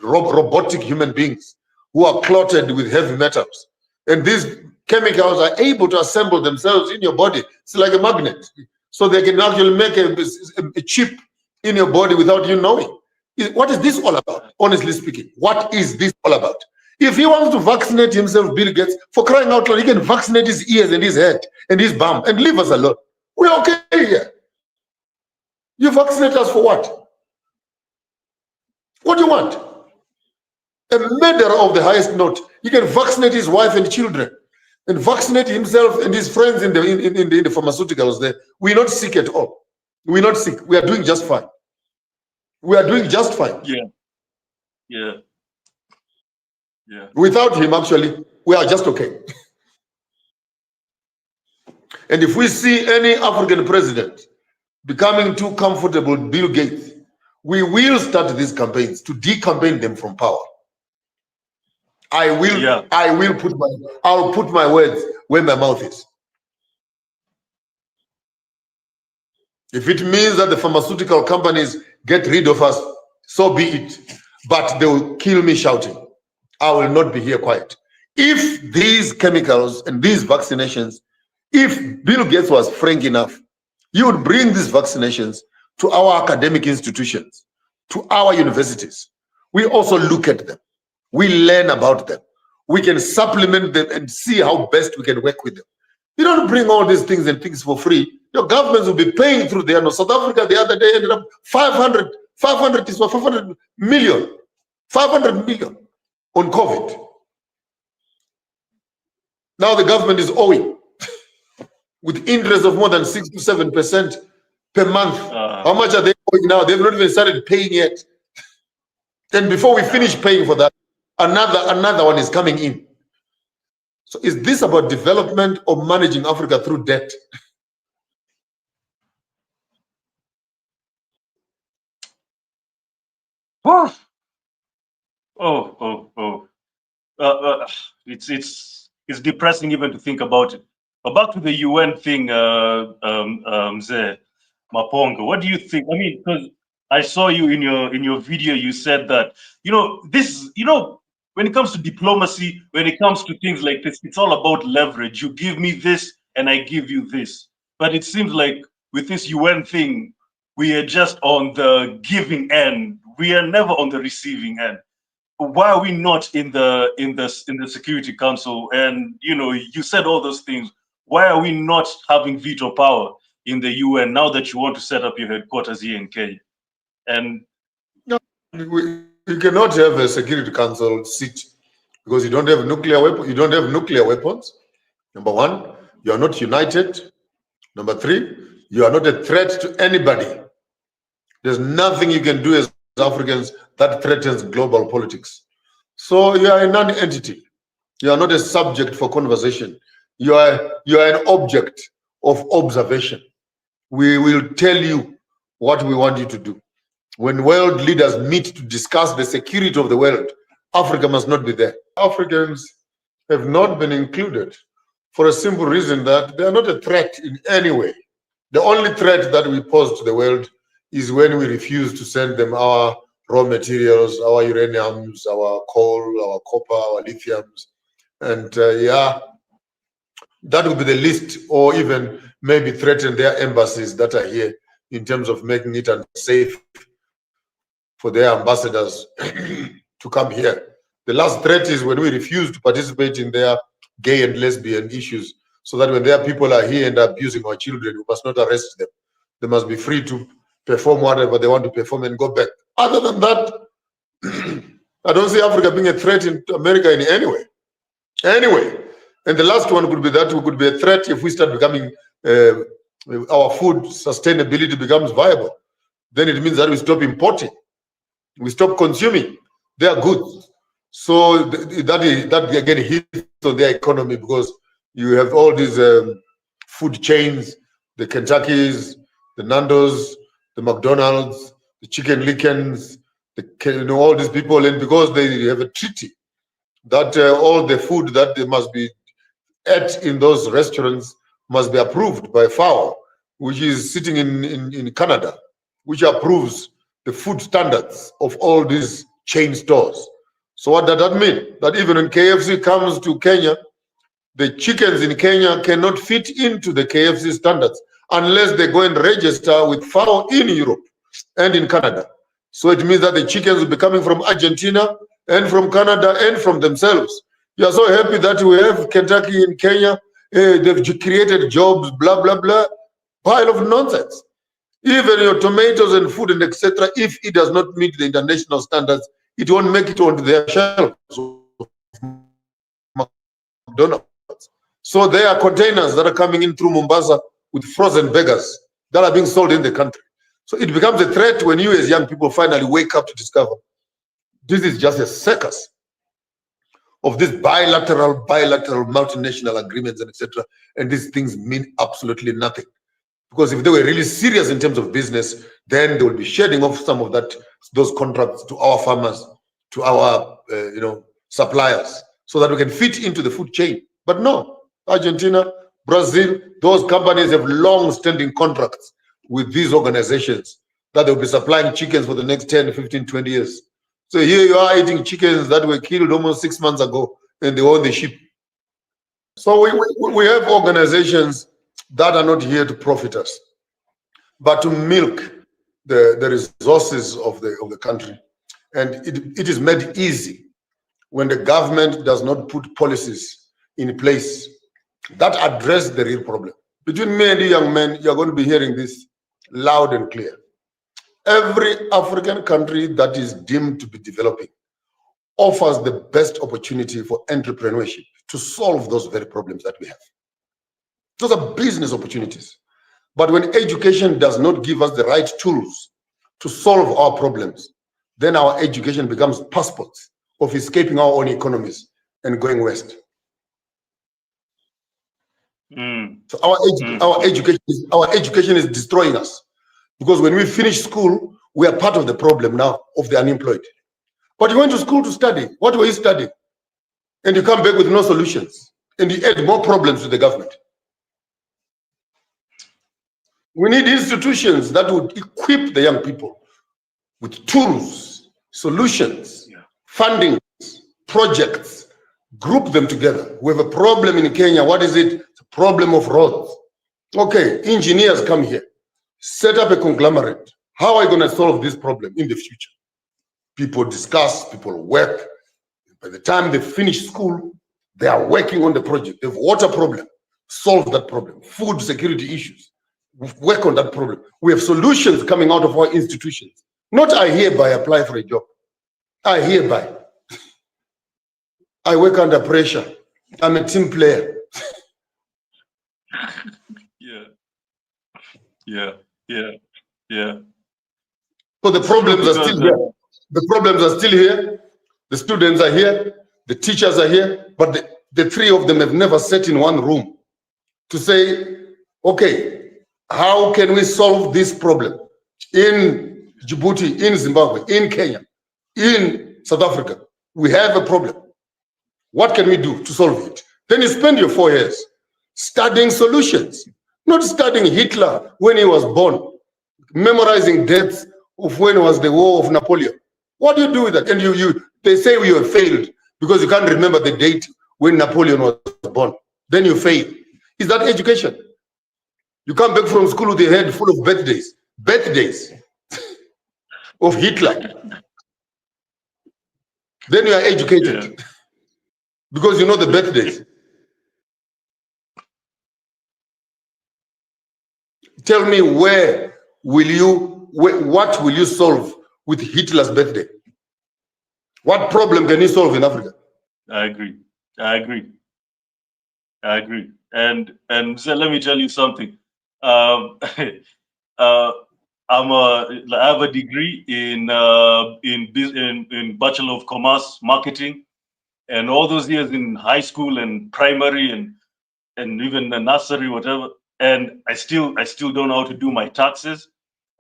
robotic human beings who are clotted with heavy metals, and these chemicals are able to assemble themselves in your body. It's like a magnet, so they can actually make a chip in your body without you knowing. What is this all about? Honestly speaking, what is this all about? If he wants to vaccinate himself, Bill Gates, for crying out loud, he can vaccinate his ears and his head and his bum and leave us alone. We're okay here. You vaccinate us for what? What do you want? A murderer of the highest note. He can vaccinate his wife and children and vaccinate himself and his friends in the pharmaceuticals there. We're not sick at all. We're not sick. We are doing just fine. We are doing just fine. Yeah. Without him, actually, we are just okay. And if we see any African president becoming too comfortable with Bill Gates, we will start these campaigns to decampaign them from power. I'll put my words where my mouth is. If it means that the pharmaceutical companies get rid of us, so be it. But they will kill me shouting. I will not be here quiet. If these chemicals and these vaccinations, if Bill Gates was frank enough, he would bring these vaccinations to our academic institutions, to our universities. We also look at them. We learn about them. We can supplement them and see how best we can work with them. You don't bring all these things and things for free. Your governments will be paying through there. South Africa the other day ended up 500 million on COVID. Now the government is owing with interest of more than 6 to 7% per month. How much are they owing now? They've not even started paying yet. Then before we finish paying for that, another one is coming in. So is this about development or managing Africa through debt? It's depressing even to think about it. But back to the UN thing, Mzee Maponga, what do you think? I mean, because I saw you in your video, you said that when it comes to diplomacy, when it comes to things like this, it's all about leverage. You give me this and I give you this. But it seems like with this UN thing, we are just on the giving end. We are never on the receiving end. Why are we not in the Security Council? And you said all those things. Why are we not having veto power in the UN now that you want to set up your headquarters here in Kenya? And You cannot have a Security Council seat because you don't have nuclear weapons. You don't have nuclear weapons. Number one, you are not united. Number three, you are not a threat to anybody. There's nothing you can do as Africans that threatens global politics. So you are a non-entity. You are not a subject for conversation. You are an object of observation. We will tell you what we want you to do. When world leaders meet to discuss the security of the world, Africa must not be there. Africans have not been included for a simple reason that they are not a threat in any way. The only threat that we pose to the world is when we refuse to send them our raw materials, our uraniums, our coal, our copper, our lithiums. And yeah, that would be the least, or even maybe threaten their embassies that are here in terms of making it unsafe for their ambassadors to come here. The last threat is when we refuse to participate in their gay and lesbian issues, so that when their people are here and abusing our children, we must not arrest them. They must be free to perform whatever they want to perform and go back. Other than that, I don't see Africa being a threat in America in any way. Anyway, and the last one could be that we could be a threat if we start becoming, our food sustainability becomes viable. Then it means that we stop importing. We stop consuming their goods. So that again hits on their economy, because you have all these food chains, the Kentuckys, the Nando's, the McDonald's, the Chicken Lickens, all these people, and because they have a treaty that all the food that they must be ate in those restaurants must be approved by FAO, which is sitting in Canada, which approves the food standards of all these chain stores. So what does that mean? That even when KFC comes to Kenya, the chickens in Kenya cannot fit into the KFC standards unless they go and register with FAO in Europe and in Canada. So it means that the chickens will be coming from Argentina and from Canada and from themselves. You are so happy that we have Kentucky in Kenya. They've created jobs, blah, blah, blah. Pile of nonsense. Even your tomatoes and food and etc., if it does not meet the international standards, it won't make it onto their shelves of McDonald's. So there are containers that are coming in through Mombasa with frozen burgers that are being sold in the country. So it becomes a threat when you as young people finally wake up to discover this is just a circus of these bilateral multinational agreements and etc. And these things mean absolutely nothing. Because if they were really serious in terms of business, then they will be shedding off some of those contracts to our farmers, to our suppliers, so that we can fit into the food chain. But no, Argentina, Brazil, those companies have long-standing contracts with these organizations that they'll be supplying chickens for the next 10, 15, 20 years. So here you are eating chickens that were killed almost 6 months ago, and they own the sheep. So we have organizations that are not here to profit us, but to milk the resources of the country. And it is made easy when the government does not put policies in place that address the real problem. Between me and you young men, you're going to be hearing this loud and clear. Every African country that is deemed to be developing offers the best opportunity for entrepreneurship to solve those very problems that we have. Those are business opportunities. But when education does not give us the right tools to solve our problems, then our education becomes passports of escaping our own economies and going west. So our education is destroying us, because when we finish school, we are part of the problem now of the unemployed. But you went to school to study. What were you studying? And you come back with no solutions, and you add more problems to the government. We need institutions that would equip the young people with tools, solutions, funding, projects, group them together. We have a problem in Kenya. What is it? It's a problem of roads. Okay, engineers come here, set up a conglomerate. How are you going to solve this problem in the future? People discuss, people work. By the time they finish school, they are working on the project. They have water problem, solve that problem. Food security issues, work on that problem. We have solutions coming out of our institutions. Not I hereby apply for a job. I hereby. I work under pressure. I'm a team player. Yeah. So the problems are still here. The problems are still here. The students are here. The teachers are here. But the three of them have never sat in one room to say, okay, how can we solve this problem in Djibouti, in Zimbabwe, in Kenya, in South Africa? We have a problem. What can we do to solve it? Then you spend your 4 years studying solutions, not studying Hitler when he was born, memorizing dates of when was the war of Napoleon. What do you do with that? And they say you have failed because you can't remember the date when Napoleon was born. Then you fail. Is that education? You come back from school with your head full of birthdays of Hitler. Then you are educated because you know the birthdays. Tell me what will you solve with Hitler's birthday? What problem can you solve in Africa? I agree. And so let me tell you something. I have a degree in Bachelor of Commerce Marketing, and all those years in high school and primary and even the nursery, whatever. And I still don't know how to do my taxes.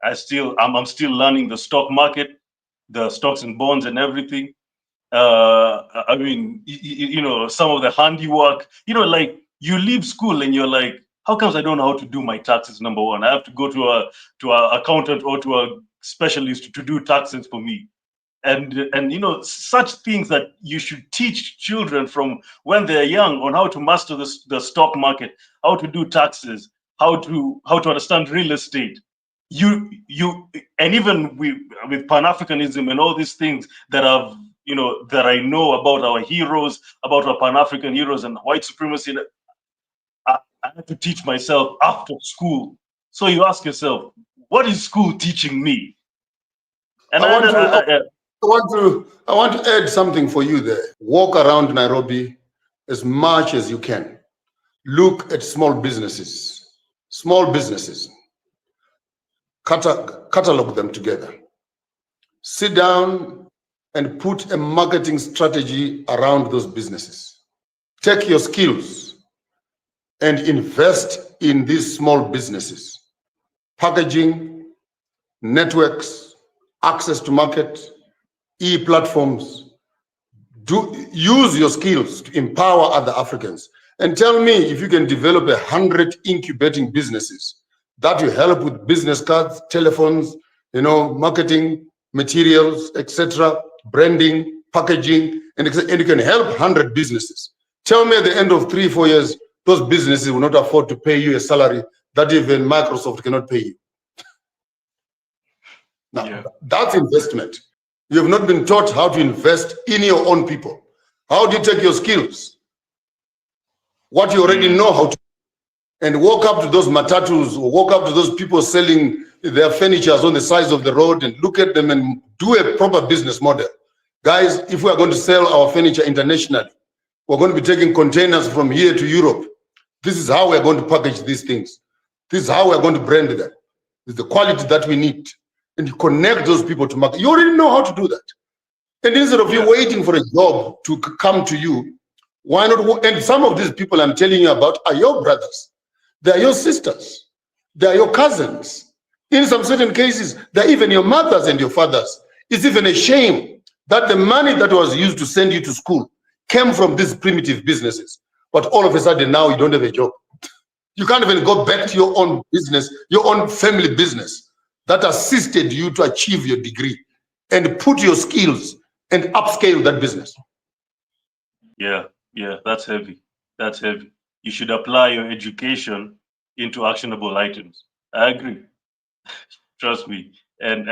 I'm still learning the stock market, the stocks and bonds and everything. I mean, some of the handiwork, like you leave school and you're like, how comes I don't know how to do my taxes? Number one, I have to go to a accountant or to a specialist to do taxes for me. And such things that you should teach children from when they're young on how to master the stock market, how to do taxes, how to understand real estate. And even with Pan-Africanism and all these things that I know about our heroes, about our Pan-African heroes and white supremacy, I had to teach myself after school. So you ask yourself, what is school teaching me? And I want to add something for you there. Walk around Nairobi as much as you can. Look at small businesses. Catalog them together. Sit down and put a marketing strategy around those businesses. Take your skills and invest in these small businesses. Packaging, networks, access to market, e-platforms. Use your skills to empower other Africans. And tell me if you can develop 100 incubating businesses that you help with business cards, telephones, marketing, materials, etc., branding, packaging, and you can help 100 businesses. Tell me at the end of 3-4 years, those businesses will not afford to pay you a salary that even Microsoft cannot pay you. Now, that's investment. You have not been taught how to invest in your own people. How do you take your skills, what you already know how to, and walk up to those matatus or walk up to those people selling their furniture on the sides of the road and look at them and do a proper business model? Guys, if we are going to sell our furniture internationally, we're going to be taking containers from here to Europe. This is how we're going to package these things. This is how we're going to brand them. This is the quality that we need. And you connect those people to market. You already know how to do that. And instead of you waiting for a job to come to you, why not? And some of these people I'm telling you about are your brothers. They are your sisters. They are your cousins. In some certain cases, they're even your mothers and your fathers. It's even a shame that the money that was used to send you to school came from these primitive businesses. But all of a sudden now you don't have a job. You can't even go back to your own business, your own family business that assisted you to achieve your degree and put your skills and upscale that business. Yeah, that's heavy. You should apply your education into actionable items. I agree. Trust me. And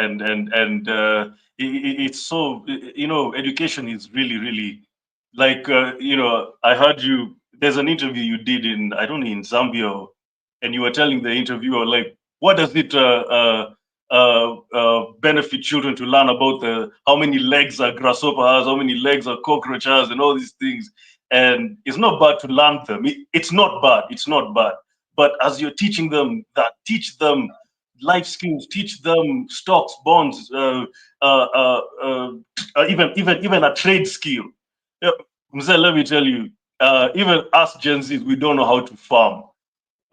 it's so, education is really like, I heard there's an interview you did in, I don't know, in Zambia, and you were telling the interviewer, like, what does it benefit children to learn about how many legs a grasshopper has, how many legs a cockroach has, and all these things. And it's not bad to learn them. It's not bad. It's not bad. But as you're teaching them that, teach them life skills, teach them stocks, bonds, even a trade skill. Yeah, Mzee, let me tell you, even us Gen Zs, we don't know how to farm.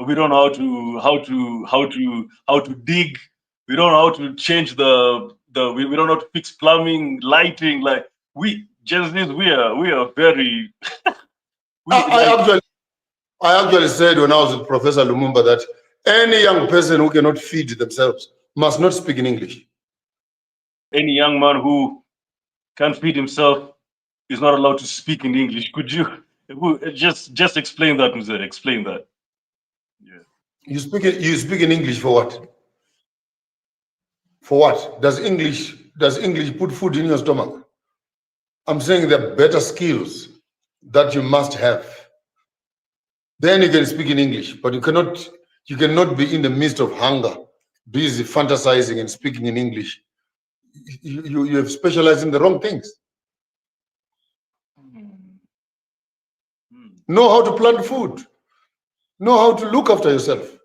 We don't know how to dig. We don't know how to change we don't know how to fix plumbing, lighting. Like we Gen Zs, we are very I actually said when I was with Professor Lumumba that any young person who cannot feed themselves must not speak in English. Any young man who can't feed himself is not allowed to speak in English. Could you just explain that, Mzee? Explain that. Yeah. You speak in English for what? For what? Does English put food in your stomach? I'm saying there are better skills that you must have. Then you can speak in English, but you cannot be in the midst of hunger, busy fantasizing and speaking in English. You have specialized in the wrong things. Know how to plant food. Know how to look after yourself.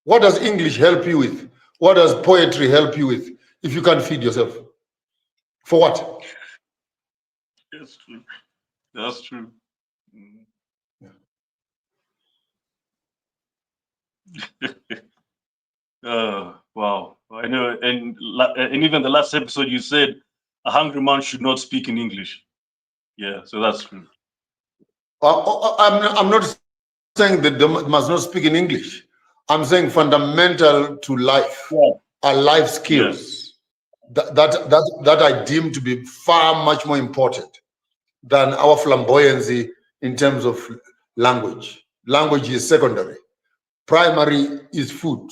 What does English help you with? What does poetry help you with if you can't feed yourself? For what? That's true. That's true. Wow. I know. And even the last episode, you said a hungry man should not speak in English. Yeah, so that's true. I'm not saying that they must not speak in English. I'm saying fundamental to life are life skills that I deem to be far much more important than our flamboyancy in terms of language. Language is secondary. Primary is food.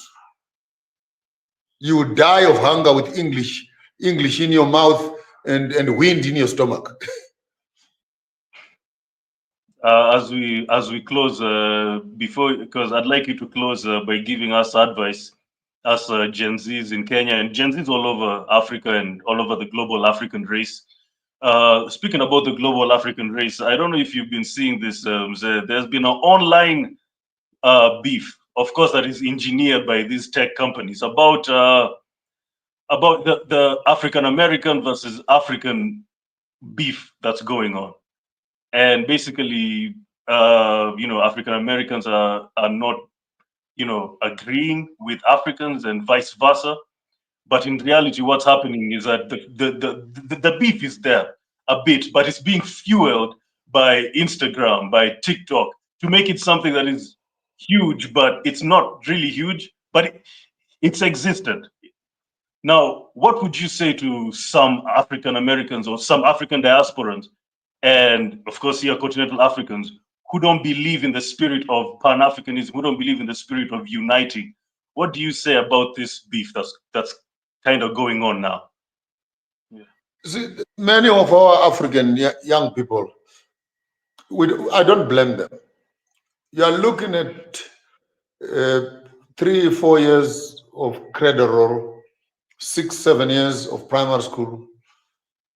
You die of hunger with English in your mouth and wind in your stomach. As we close, because I'd like you to close by giving us advice as Gen Zs in Kenya and Gen Zs all over Africa and all over the global African race. Speaking about the global African race, I don't know if you've been seeing this. There's been an online beef, of course, that is engineered by these tech companies about the African American versus African beef that's going on. And basically, African Americans are not, agreeing with Africans and vice versa. But in reality, what's happening is that the beef is there a bit, but it's being fueled by Instagram, by TikTok, to make it something that is huge, but it's not really huge, but it's existent. Now, what would you say to some African Americans or some African diasporans, and of course here continental Africans, who don't believe in the spirit of Pan-Africanism, who don't believe in the spirit of uniting? What do you say about this beef that's kind of going on now? Yeah. See, many of our African young people, I don't blame them. You are looking at 3-4 years of cradle roll, 6-7 years of primary school,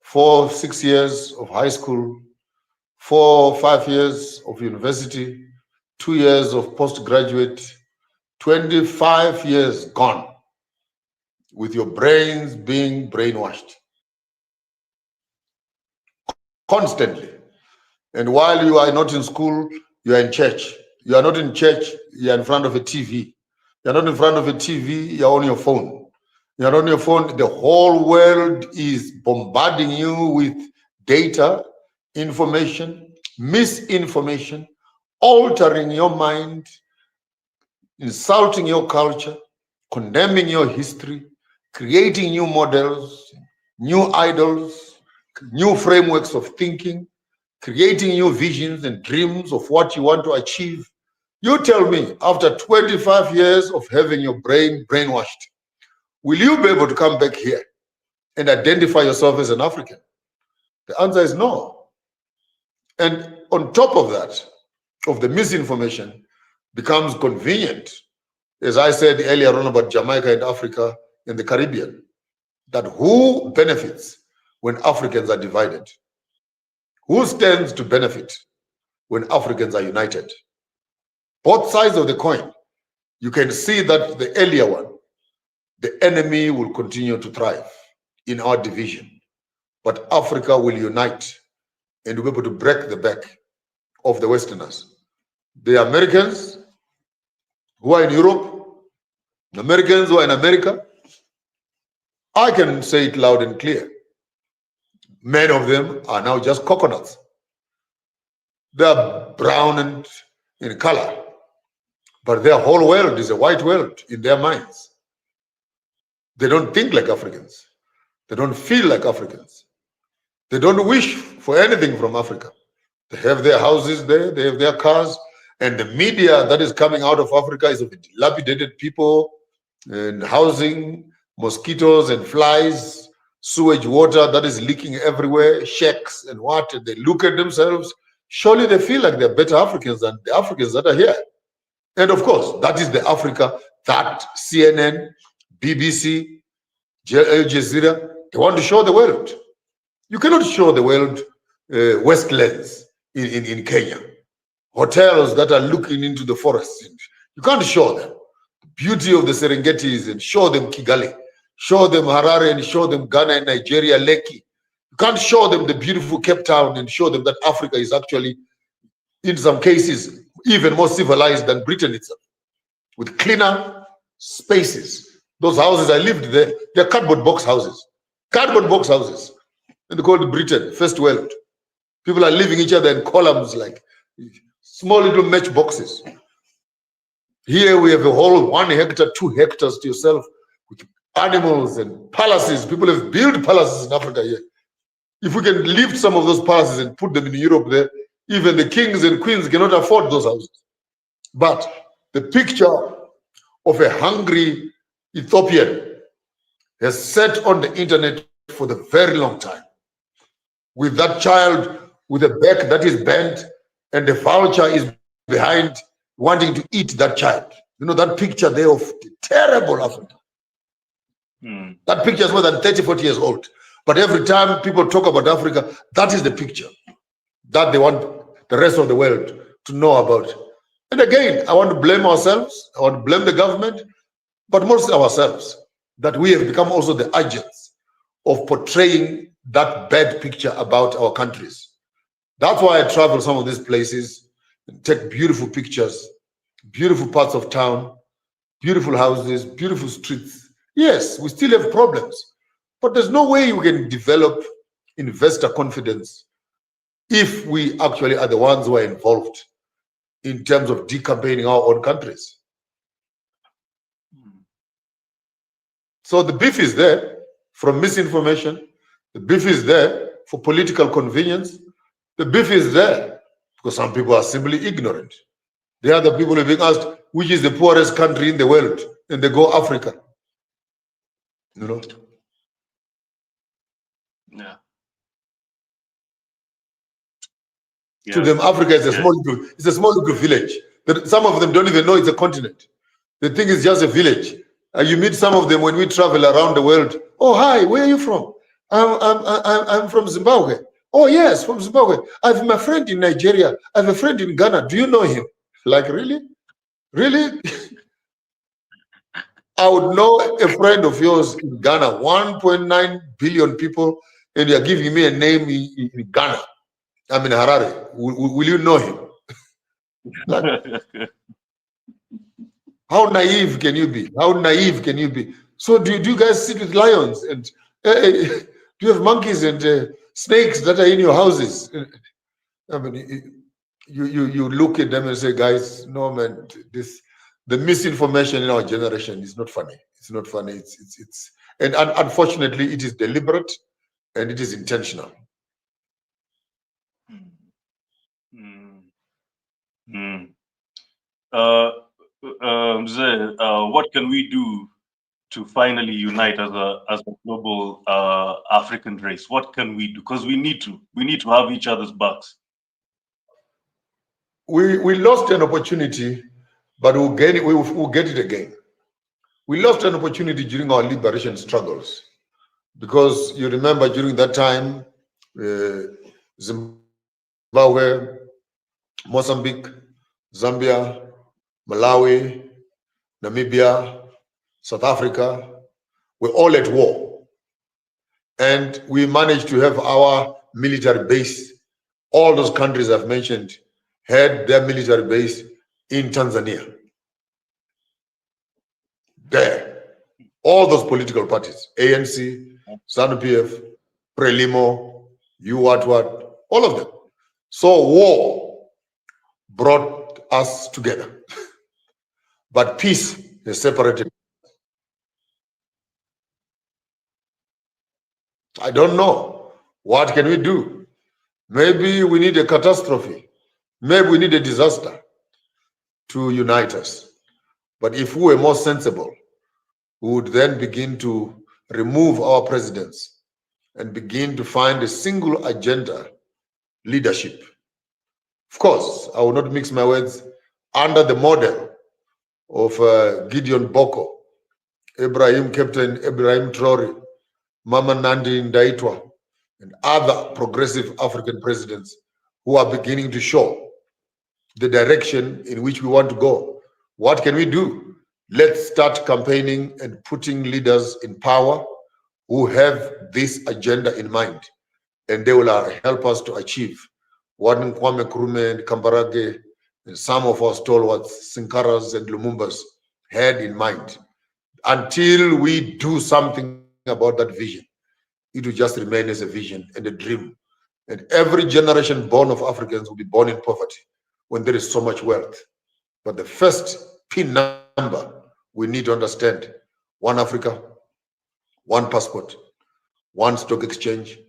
4-6 years of high school, 4-5 years of university, 2 years of postgraduate, 25 years gone with your brains being brainwashed constantly. And while you are not in school, you are in church. You are not in church, you are in front of a TV. You are not in front of a TV, you are on your phone. You are on your phone, the whole world is bombarding you with data, information, misinformation, altering your mind, insulting your culture, condemning your history, creating new models, new idols, new frameworks of thinking, creating new visions and dreams of what you want to achieve. You tell me, after 25 years of having your brain brainwashed, will you be able to come back here and identify yourself as an African? The answer is no. And on top of that, of the misinformation, becomes convenient, as I said earlier on about Jamaica and Africa and the Caribbean, that who benefits when Africans are divided? Who stands to benefit when Africans are united? Both sides of the coin, you can see that the earlier one, the enemy will continue to thrive in our division, but Africa will unite and be able to break the back of the Westerners. The Americans who are in Europe, the Americans who are in America, I can say it loud and clear. Many of them are now just coconuts. They are brown and in color, but their whole world is a white world in their minds. They don't think like Africans. They don't feel like Africans. They don't wish for anything from Africa. They have their houses there, they have their cars, and the media that is coming out of Africa is of dilapidated people and housing, mosquitoes and flies, sewage water that is leaking everywhere, shacks and what, and they look at themselves. Surely they feel like they're better Africans than the Africans that are here. And of course, that is the Africa that CNN, BBC, Al Jazeera, they want to show the world. You cannot show the world wastelands in Kenya, hotels that are looking into the forests. You can't show them the beauty of the Serengetis and show them Kigali, show them Harare and show them Ghana and Nigeria, Lekki. You can't show them the beautiful Cape Town and show them that Africa is actually, in some cases, even more civilized than Britain itself, with cleaner spaces. Those houses, I lived there, they're cardboard box houses. Cardboard box houses. And they call it Britain, first world. People are living each other in columns like small little matchboxes. Here we have a whole 1 hectare, 2 hectares to yourself with animals and palaces. People have built palaces in Africa here. If we can lift some of those palaces and put them in Europe there, even the kings and queens cannot afford those houses. But the picture of a hungry Ethiopian has sat on the internet for the very long time, with that child with a back that is bent and the vulture is behind wanting to eat that child. You know, that picture there of the terrible Africa. That picture is more than 30, 40 years old. But every time people talk about Africa, that is the picture that they want the rest of the world to know about. And again, I want to blame ourselves. I want to blame the government, but mostly ourselves, that we have become also the agents of portraying that bad picture about our countries. That's why I travel some of these places and take beautiful pictures, beautiful parts of town, beautiful houses, beautiful streets. Yes, we still have problems, but there's no way we can develop investor confidence if we actually are the ones who are involved in terms of decampaigning our own countries. So the beef is there from misinformation. The beef is there for political convenience. The beef is there because some people are simply ignorant. The other people are being asked, which is the poorest country in the world? And they go, Africa. You know? Yeah. To them, Africa is a small little village. Some of them don't even know it's a continent. They think it's just a village. You meet some of them when we travel around the world. Oh, hi, where are you from? I'm from Zimbabwe. Oh, yes, from Zimbabwe. I have my friend in Nigeria. I have a friend in Ghana. Do you know him? Like, really? Really? I would know a friend of yours in Ghana, 1.9 billion people, and you're giving me a name in Ghana. I'm in Harare. Will you know him? Like, how naive can you be? How naive can you be? So do you guys sit with lions and do you have monkeys and snakes that are in your houses? I mean, you look at them and say, guys, no man, the misinformation in our generation is not funny. It's not funny. And unfortunately, it is deliberate and it is intentional. What can we do to finally unite as a global African race? What can we do? Because we need to have each other's backs. We lost an opportunity but we'll get it, we'll get it again. We lost an opportunity during our liberation struggles, because you remember during that time, Zimbabwe, Mozambique, Zambia, Malawi, Namibia, South Africa were all at war. And we managed to have our military base. All those countries I've mentioned had their military base in Tanzania. There. All those political parties, ANC, ZANU-PF, Frelimo, what, all of them. So war brought us together. But peace has separated. I don't know. What can we do? Maybe we need a catastrophe. Maybe we need a disaster to unite us. But if we were more sensible, we would then begin to remove our presidents and begin to find a single agenda leadership. Of course, I will not mix my words, under the model of Gideon Boko, Captain Ibrahim Traore, Mama Nandi Ndaitwa, and other progressive African presidents who are beginning to show the direction in which we want to go. What can we do? Let's start campaigning and putting leaders in power who have this agenda in mind, and they will help us to achieve what Kwame Nkrumah and Kambarage and some of our stalwarts, Sinkaras and Lumumbas, had in mind. Until we do something about that vision, it will just remain as a vision and a dream. And every generation born of Africans will be born in poverty when there is so much wealth. But the first PIN number we need to understand: one Africa, one passport, one stock exchange,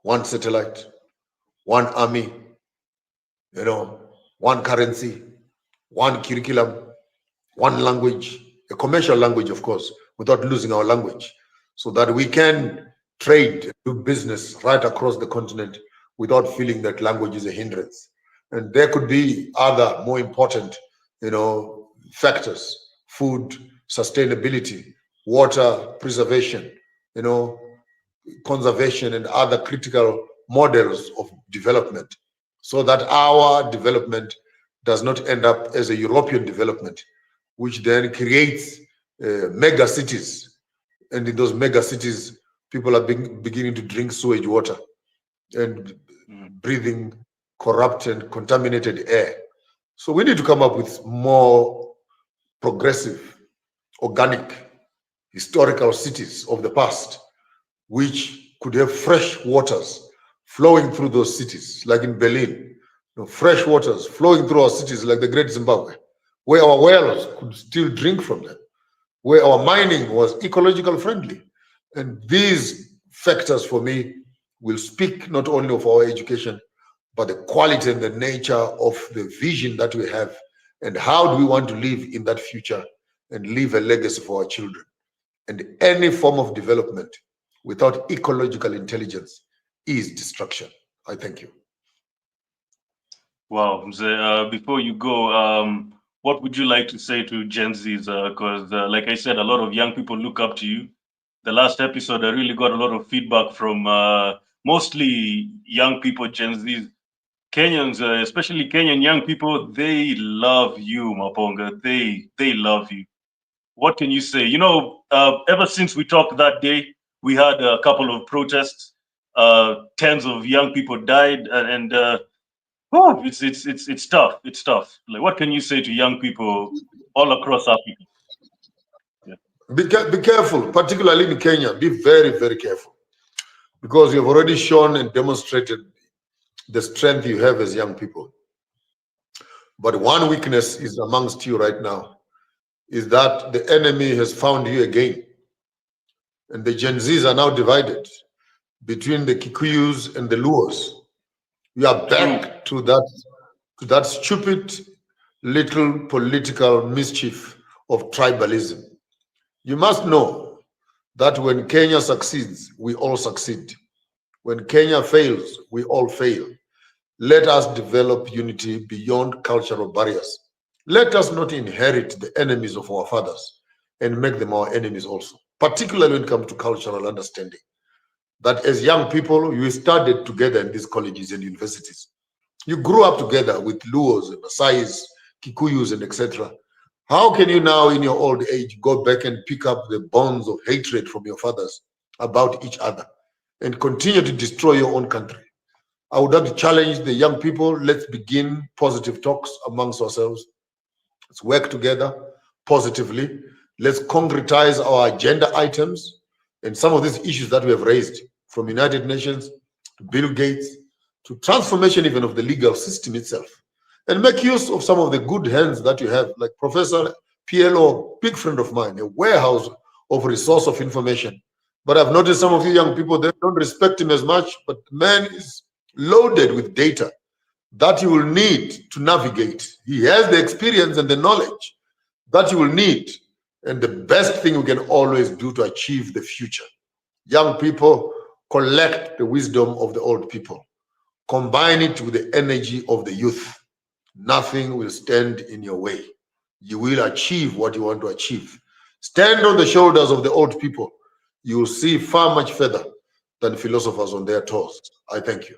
one satellite, one army, one currency, one curriculum, one language, a commercial language, of course, without losing our language, so that we can trade, do business right across the continent without feeling that language is a hindrance. And there could be other more important, factors: food, sustainability, water preservation, conservation, and other critical models of development, so that our development does not end up as a European development, which then creates mega cities. And in those mega cities, people are beginning to drink sewage water and breathing corrupt and contaminated air. So we need to come up with more progressive, organic, historical cities of the past, which could have fresh waters flowing through those cities, like in Berlin. Fresh waters flowing through our cities, like the Great Zimbabwe, where our wells could still drink from them, where our mining was ecological friendly. And these factors, for me, will speak not only of our education, but the quality and the nature of the vision that we have, and how do we want to live in that future and leave a legacy for our children. And any form of development without ecological intelligence is destruction. I thank you. Wow, Mzee, before you go, what would you like to say to Gen Zs? Because, like I said, a lot of young people look up to you. The last episode, I really got a lot of feedback from mostly young people, Gen Zs. Kenyans, especially Kenyan young people, they love you, Maponga. They love you. What can you say? Ever since we talked that day, we had a couple of protests. Tens of young people died, and it's tough. It's tough. Like, what can you say to young people all across Africa? Yeah. Be careful, particularly in Kenya. Be very, very careful, because you have already shown and demonstrated the strength you have as young people. But one weakness is amongst you right now, is that the enemy has found you again. And the Gen Zs are now divided between the Kikuyus and the Luos. We are back to that stupid little political mischief of tribalism. You must know that when Kenya succeeds, we all succeed. When Kenya fails, we all fail. Let us develop unity beyond cultural barriers. Let us not inherit the enemies of our fathers and make them our enemies also, particularly when it comes to cultural understanding. That as young people, you studied together in these colleges and universities. You grew up together with Luos and Masais, Kikuyus, and etc. How can you now, in your old age, go back and pick up the bonds of hatred from your fathers about each other and continue to destroy your own country? I would like to challenge the young people. Let's begin positive talks amongst ourselves. Let's work together positively. Let's concretize our agenda items and some of these issues that we have raised, from United Nations to Bill Gates to transformation even of the legal system itself, and make use of some of the good hands that you have, like Professor PLO, big friend of mine, a warehouse of resource of information. But I've noticed some of you young people, they don't respect him as much, but the man is loaded with data that you will need to navigate. He has the experience and the knowledge that you will need. And the best thing we can always do to achieve the future. Young people, collect the wisdom of the old people. Combine it with the energy of the youth. Nothing will stand in your way. You will achieve what you want to achieve. Stand on the shoulders of the old people. You will see far much further than philosophers on their toes. I thank you.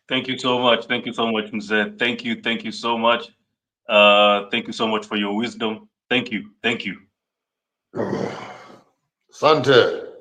Thank you so much. Thank you so much, Mzee. Thank you. Thank you so much. Thank you so much for your wisdom. Thank you. Thank you. Sante.